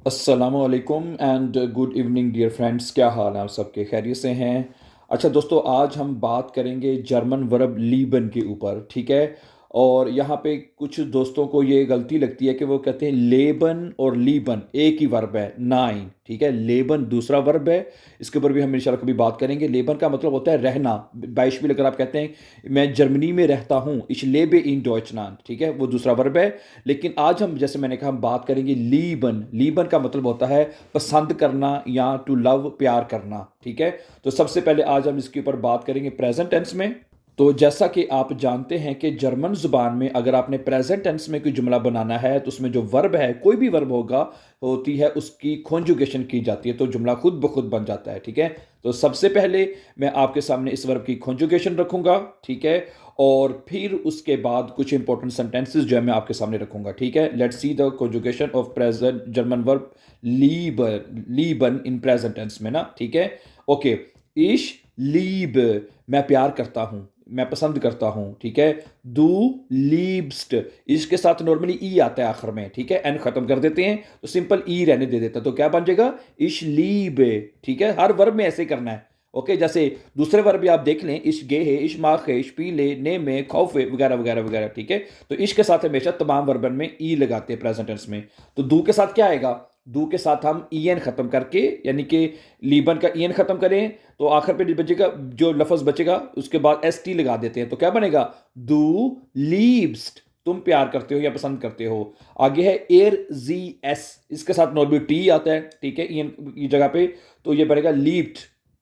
अस्सलामुअलैकुम and good evening dear friends. क्या हाल है आप सबके? खैरियत से हैं? अच्छा दोस्तों, आज हम बात करेंगे जर्मन वर्ब लीबन के ऊपर, ठीक है। और यहाँ पे कुछ दोस्तों को ये गलती लगती है कि वो कहते हैं लेबन और लीबन एक ही वर्ब है, नाइन, ठीक है। लेबन दूसरा वर्ब है। इसके ऊपर भी हम इंशाल्लाह कभी बात करेंगे। लेबन का मतलब होता है रहना। बाइशबिल अगर आप कहते हैं मैं जर्मनी में रहता हूँ, इश लेबे इन डॉइचलैंड, ठीक है, वो दूसरा वर्ब है। लेकिन आज हम, जैसे मैंने कहा, हम बात करेंगे लीबन। लीबन का मतलब होता है पसंद करना या टू लव, प्यार करना, ठीक है। तो सबसे पहले आज हम इसके ऊपर बात करेंगे प्रेजेंट टेंस में। तो जैसा कि आप जानते हैं कि जर्मन ज़ुबान में अगर आपने प्रेजेंट टेंस में कोई जुमला बनाना है तो उसमें जो वर्ब है, कोई भी वर्ब होगा, होती है उसकी कॉन्जुगेशन की जाती है, तो जुमला खुद ब खुद बन जाता है, ठीक है। तो सबसे पहले मैं आपके सामने इस वर्ब की कॉन्जुगेशन रखूंगा, ठीक है। और फिर उसके बाद कुछ इंपॉर्टेंट सेंटेंसेस जो है मैं आपके सामने रखूंगा, ठीक है। Let's see the conjugation of present German verb lieben. Lieben in present tense में ना, ठीक है। ओके। इश लीब, मैं प्यार करता हूं, मैं पसंद करता हूं, ठीक है। दू लीब्स्ट, इसके साथ नॉर्मली ई आता है आखिर में, ठीक है। एन खत्म कर देते हैं तो सिंपल ई रहने दे देता, तो क्या बन जाएगा? इश लीब, ठीक है। हर वर्ब में ऐसे करना है, ओके। जैसे दूसरे वर्ब भी आप देख लें, इश गे है, इश माख है, इश पीले, ने में, खौफे वगैरह वगैरह वगैरह, ठीक है। तो इश के साथ हमेशा तमाम वर्बन में ई लगाते हैं प्रेजेंट टेंस में। तो दू के साथ क्या आएगा? दू के साथ हम ई एन खत्म करके, यानी कि लीबन का ई एन खत्म करें तो आखिर पे बचेगा, जो लफ्ज बचेगा उसके बाद एस टी लगा देते हैं, तो क्या बनेगा? दू लीब्स्ट, तुम प्यार करते हो या पसंद करते हो। आगे है एयर जी एस, इसके साथ नॉर्मली टी आता है, ठीक है, ई एन की जगह पे, तो ये बनेगा लीप्ड।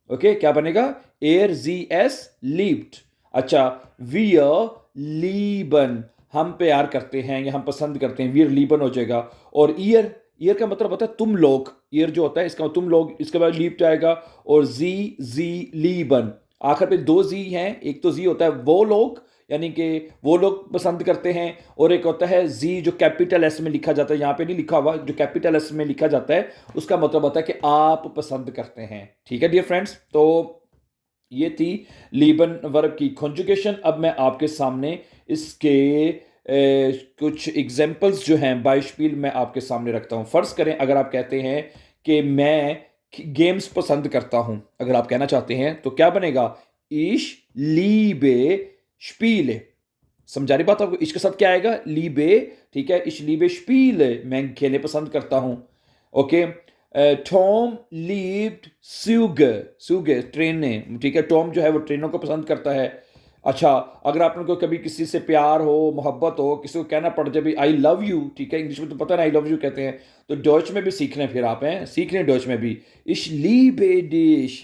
ओके, क्या बनेगा? Air G S, leaped. अच्छा, वियर लीबन, हम प्यार करते हैं या हम पसंद करते हैं, वियर लीबन हो जाएगा। और ईयर, ईयर का मतलब होता है तुम लोग, ईयर जो होता है इसका तुम लोग, इसके बाद लीप्ड आएगा। और जी जी लीबन, आखिर पे दो जी हैं, एक तो जी होता है वो लोग, यानी कि वो लोग पसंद करते हैं, और एक होता है जी जो कैपिटल एस में लिखा जाता है, यहाँ पे नहीं लिखा हुआ, जो कैपिटल एस में लिखा जाता है उसका मतलब होता है कि आप पसंद करते हैं, ठीक है डियर फ्रेंड्स। तो ये थी लीबन वर्ब की कॉन्जुगेशन। अब मैं आपके सामने इसके कुछ एग्जाम्पल्स जो हैं बाइशपील मैं आपके सामने रखता हूँ। फर्ज करें अगर आप कहते हैं कि मैं गेम्स पसंद करता हूं, अगर आप कहना चाहते हैं तो क्या बनेगा? इश लीबे स्पीले, समझा रही बात आपको? इसके साथ क्या आएगा? लीबे, ठीक है। इश लीबे स्पीले, मैं खेलने पसंद करता हूं, ओके। टॉम लीव्ड सुगे, सुगे ट्रेनें, ठीक है। टॉम जो है वो ट्रेनों को पसंद करता है। अच्छा, अगर आपने को कभी किसी से प्यार हो, मोहब्बत हो, किसी को कहना पड़ जाए आई लव यू, ठीक है, इंग्लिश में तो पता है आई लव यू कहते हैं, तो डॉच में भी सीख रहे हैं, फिर आप हैं सीख रहे हैं डॉच में भी। इश लीबे डिश,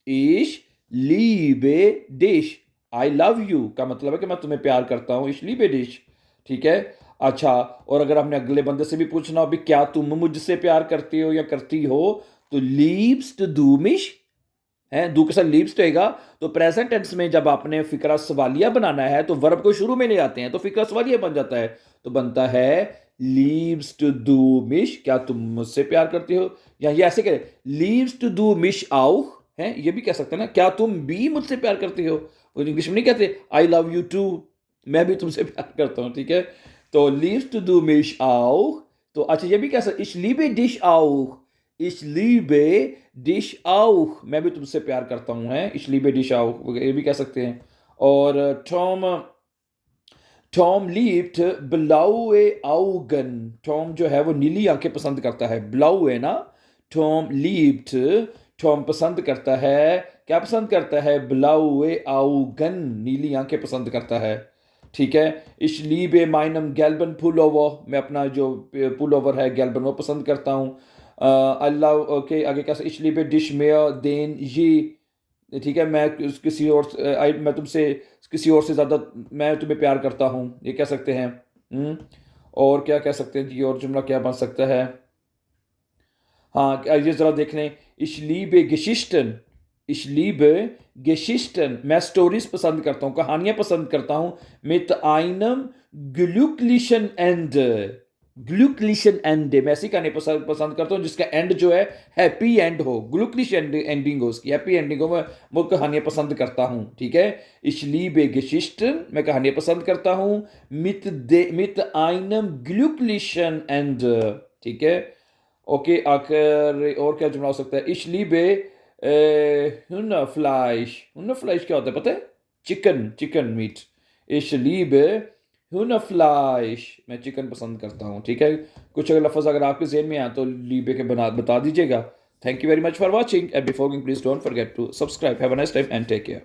इश लीबे डिश, आई लव यू का मतलब है कि मैं तुम्हें प्यार करता हूँ, इश लीबे डिश, ठीक है। अच्छा, और अगर आपने अगले बंदे से भी पूछना हो भी क्या तुम मुझसे प्यार करते हो या करती हो, तो लीव्स टू डू मिश है, दू के साथ लीव्स रहेगा। तो प्रेजेंट टेंस में जब आपने फिक्रा सवालिया बनाना है तो वर्ब को शुरू में ले आते हैं, तो फिक्रा सवालिया बन जाता है, तो बनता है लीव्स टू डू मिश, क्या तुम मुझसे प्यार करती हो, या ये ऐसे कह, लीव्स टू डू मिश आउ, है, ये भी कह सकते हैं ना, क्या तुम भी मुझसे प्यार करती हो। इंग्लिश में नहीं कहते आई लव यू टू, मैं भी तुमसे प्यार करता हूं, ठीक है। तो लीव्स टू डू मिश आउ। तो अच्छा, ये भी कह सकते, इस लीबे डिश आउ, इस लीबे डिश आउ, मैं भी तुमसे प्यार करता हूँ, है, इस लीबे डिश आउ, ये भी कह सकते हैं। और टॉम, टॉम लीप्ट ब्लाउए आउगन, टॉम जो है वो नीली आंखें पसंद करता है, ब्लाउए ना, टॉम लीप्ट, टॉम पसंद करता है, क्या पसंद करता है? ब्लाउए आउगन, नीली आंखें पसंद करता है, ठीक है। इस लीबे माइनम गैल्बन पुल ओवर, मैं अपना जो पुल ओवर है गैल्बन वो पसंद करता हूँ। अल्लाह, ओके, आगे कैसे? इस लीबे डिश मेयर देन ये, ठीक है, मैं किसी और मैं तुमसे किसी और से ज़्यादा, मैं तुम्हें प्यार करता हूँ, ये कह सकते हैं। और क्या कह सकते हैं जी? और जुमला क्या बन सकता है? हाँ, ये ज़रा देख लें, इश लीबे गेशिस्टन, इश लीबे गेशिस्टन, मैं स्टोरीज पसंद करता हूँ, कहानियाँ पसंद करता हूँ। मित आइनम ग्लूकलिशन एंड, ग्लूकलिशन एंड, मैं ऐसी कहानी पसंद पसंद करता हूँ जिसका एंड जो है हैप्पी एंड हो, ग्लूकलिश एंडिंग हो, उसकी हैप्पी एंडिंग हो, मैं वो कहानियाँ पसंद करता हूँ, ठीक है। इश लीबे गेशिस्टन, मैं कहानियाँ पसंद करता हूँ। मित आइनम ग्लूकलिशन एंड, ठीक है। ओके, आखिर और क्या जुमला हो सकता है? Ich liebe Hühnerfleisch। Hühnerfleisch क्या होता है पता है? Chicken, chicken meet. Ich liebe Hühnerfleisch। मैं चिकन पसंद करता हूँ, ठीक है? कुछ अगर लफ्ज़ अगर आपके ज़हन में आए तो लीबे के बता दीजिएगा। Thank you very much for watching and before going please don't forget to subscribe. Have a nice time and take care.